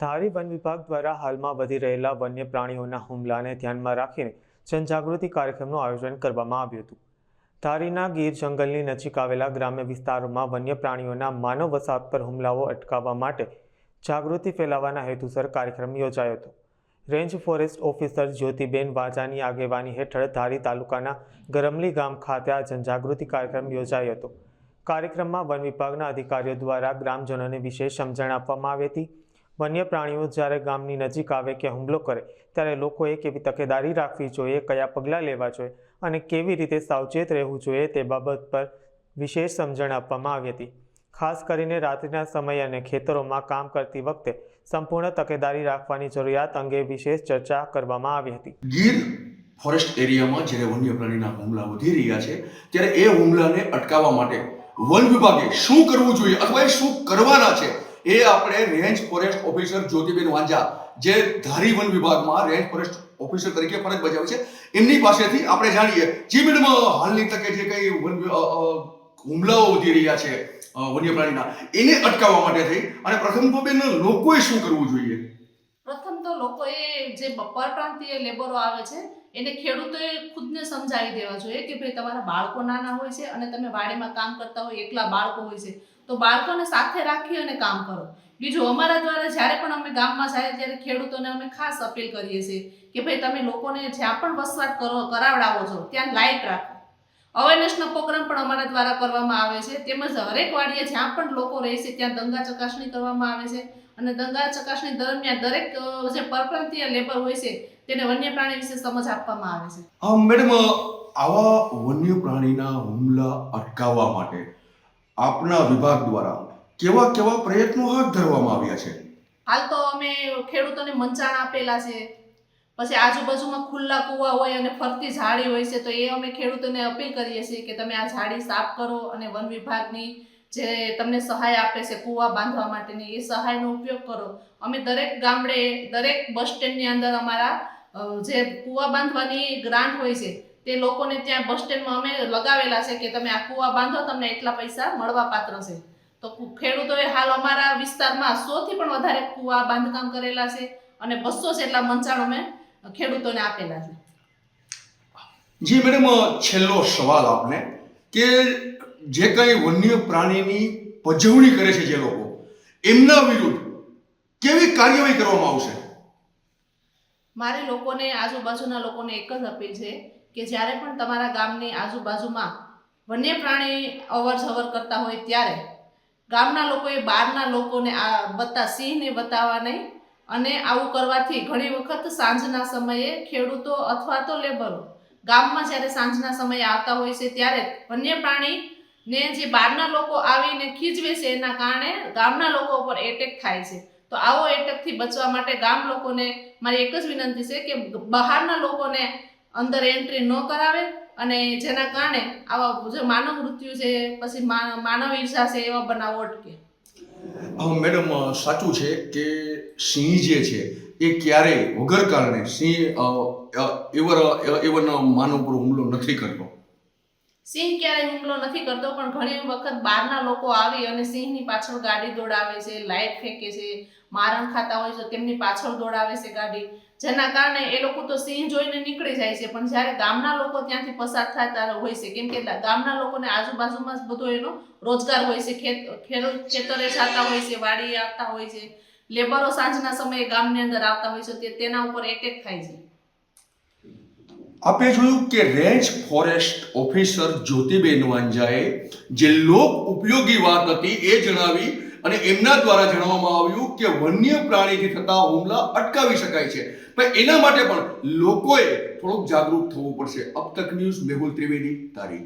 ધારી one વિભાગ દ્વારા હાલમાં વધી રહેલા વન્ય પ્રાણીઓના હુમલાને ધ્યાનમાં રાખીને જનજાગૃતિ કાર્યક્રમનું આયોજન કરવામાં આવ્યું હતું. ધારીના ગીર જંગલની નજીક આવેલા ગ્રામ્ય વિસ્તારોમાં વન્ય પ્રાણીઓના માનવ વસાહત પર હુમલાઓ અટકાવવા માટે જાગૃતિ ફેલાવવાના હેતુસર કાર્યક્રમ યોજાયો હતો. રેન્જ ફોરેસ્ટ ઓફિસર જ્યોતિબેન વાજાની આગેવાની હેઠળ ધારી તાલુકાના ગરમલી ગામ ખાતે આ જનજાગૃતિ કાર્યક્રમ યોજાયો હતો. કાર્યક્રમમાં વન વિભાગના અધિકારીઓ દ્વારા ગ્રામજનોને વિશેષ સમજણ આપવામાં આવી હતી. વન્ય પ્રાણીઓ જ્યારે ગામની નજીક આવે કે હુમલો કરે ત્યારે લોકોએ કેવી તકેદારી રાખવી જોઈએ, કયા પગલાં લેવા જોઈએ અને કેવી રીતે સાવચેત રહેવું જોઈએ તે બાબત પર વિશેષ સમજણ આપવામાં આવી હતી. ખાસ કરીને રાત્રિના સમય અને ખેતરોમાં કામ કરતી વખતે સંપૂર્ણ તકેદારી રાખવાની જરૂરિયાત અંગે વિશેષ ચર્ચા કરવામાં આવી હતી. ગીર ફોરેસ્ટ એરિયામાં જ્યારે વન્ય પ્રાણીના હુમલા વધી રહ્યા છે ત્યારે એ હુમલાને અટકાવવા માટે વન વિભાગે શું કરવું જોઈએ અથવા એ શું કરવાના છે એ આપણે રેન્જ ફોરેસ્ટ ઓફિસર જ્યોતિબેન વાંજા જે ધારી વન વિભાગમાં રેન્જ ફોરેસ્ટ ઓફિસર તરીકે ફરજ બજાવે છે એમની પાસેથી આપણે જાણીએ. જી મેડમ, હાલની તકે જે કઈ હુમલાઓ વધી રહ્યા છે વન્ય પ્રાણીના એને અટકાવવા માટે થઈ અને પ્રથમ તો બેન લોકોએ શું કરવું જોઈએ? પ્રથમ તો લોકોએ જે પરપ્રાંતીય લેબરો આવે છે એને ખેડૂતોએ ખુદને સમજાવી દેવા જોઈએ કે ભાઈ તમારા બાળકો નાના હોય છે અને તમે વાડીમાં કામ કરતા હોય, એકલા બાળકો હોય છે તો બાળકોને સાથે રાખી અને કામ કરો. બીજું, અમારા દ્વારા જ્યારે પણ અમે ગામમાં જાય ત્યારે ખેડૂતોને અમે ખાસ અપીલ કરીએ છીએ કે ભાઈ તમે લોકોને જ્યાં પણ વસવાટ કરાવડાવો છો ત્યાં લાઇટ રાખો. અવેરનેસનો પ્રોગ્રામ પણ અમારા દ્વારા કરવામાં આવે છે. તેમજ હરેક વાડીએ જ્યાં પણ લોકો રહે છે ત્યાં દંગા ચકાસણી કરવામાં આવે છે અને દંગા ચકાસણી દરમિયાન દરેક જે પરપ્રાંતીય લેબર હોય છે તેને વન્ય પ્રાણી વિશે સમજ આપવામાં આવે છે. મેડમ, આવા વન્ય પ્રાણીના હુમલા અટકાવવા માટે આપના વિભાગ દ્વારા કેવા કેવા પ્રયત્નો હાથ ધરવામાં આવ્યા છે? હાલ તો અમે ખેડૂતોને મંચાણ આપેલા છે. પછી આજુબાજુમાં ખુલ્લા કૂવા હોય અને ફરતી ઝાડી હોય છે તો એ અમે ખેડૂતોને અપીલ કરીએ છીએ કે તમે આ ઝાડી સાફ કરો અને વન વિભાગની જે તમને સહાય આપે છે કૂવા બાંધવા માટેની એ સહાયનો ઉપયોગ કરો. અમે દરેક ગામડે, દરેક બસ સ્ટેન્ડની અંદર અમારા જે કૂવા બાંધવાની ગ્રાન્ટ હોય છે તે લોકોને ત્યાં બસ સ્ટેન્ડમાં અમે લગાવેલા છે કે તમે આ કૂવા બાંધો, તમને એટલા પૈસા મળવા પાત્ર છે. તો ખેડૂતોએ હાલ અમારા વિસ્તારમાં 100 થી પણ વધારે કૂવા બાંધકામ કરેલા છે અને 200 જેટલા મંચાણો અમે ખેડૂતોને આપેલા છે. જી મેડમ, છેલ્લો સવાલ આપને કે જે કઈ વન્ય પ્રાણીની પજવણી કરે છે જે લોકો, એમના વિરુદ્ધ કેવી કાર્યવાહી કરવામાં આવશે? મારી લોકોને, આજુબાજુના લોકોને એક જ અપીલ છે કે જ્યારે પણ તમારા ગામની આજુબાજુમાં વન્ય પ્રાણી અવર જવર કરતા હોય ત્યારે ગામના લોકોએ બહારના લોકોને સિંહને બતાવવા નહીં. અને આવું કરવાથી ઘણી વખત સાંજના સમયે ખેડૂતો અથવા તો લેબરો ગામમાં જ્યારે સાંજના સમયે આવતા હોય છે ત્યારે વન્ય પ્રાણીને જે બહારના લોકો આવીને ખીજવે છે એના કારણે ગામના લોકો ઉપર એટેક થાય છે. તો આવો એટેકથી બચવા માટે ગામ લોકોને મારી એક જ વિનંતી છે કે બહારના લોકોને અંદર એન્ટ્રી ન કરાવે અને જેના કારણે આવા જે માનવ મૃત્યુ છે, પછી માનવ ઈર્ષા છે એવા બનાવો અટકે. મેડમ, સાચું છે કે સિંહ જે છે એ ક્યારેય વગર કારણે સિંહ માનવ પર હુમલો નથી કરતો. સિંહ ક્યારેય હુમલો નથી કરતો, પણ ઘણી વખત બહારના લોકો આવી અને સિંહની પાછળ ગાડી દોડાવે છે, લાઇટ ફેંકે છે, મારણ ખાતા હોય છે તેમની પાછળ દોડાવે છે ગાડી, જેના કારણે એ લોકો તો સિંહ જોઈને નીકળી જાય છે. પણ જ્યારે ગામના લોકો ત્યાંથી પસાર થતા હોય છે, કેમ કે ગામના લોકોને આજુબાજુમાં જ બધો એનો રોજગાર હોય છે, ખેતરે જતા હોય છે, વાડી આવતા હોય છે, લેબરો સાંજના સમયે ગામની અંદર આવતા હોય છે, તેના ઉપર એટેક થાય છે. આપણે જોયું કે રેન્જ ફોરેસ્ટ ઓફિસર જ્યોતિબેન વાંજાએ જે લોક ઉપયોગી વાત હતી એ જણાવી અને એમના દ્વારા જણાવવામાં આવ્યું કે વન્ય પ્રાણીથી થતા હુમલા અટકાવી શકાય છે, પણ એના માટે પણ લોકોએ થોડુંક જાગૃત થવું પડશે. અબ તક ન્યૂઝ, મેહુલ ત્રિવેદી, ધારી.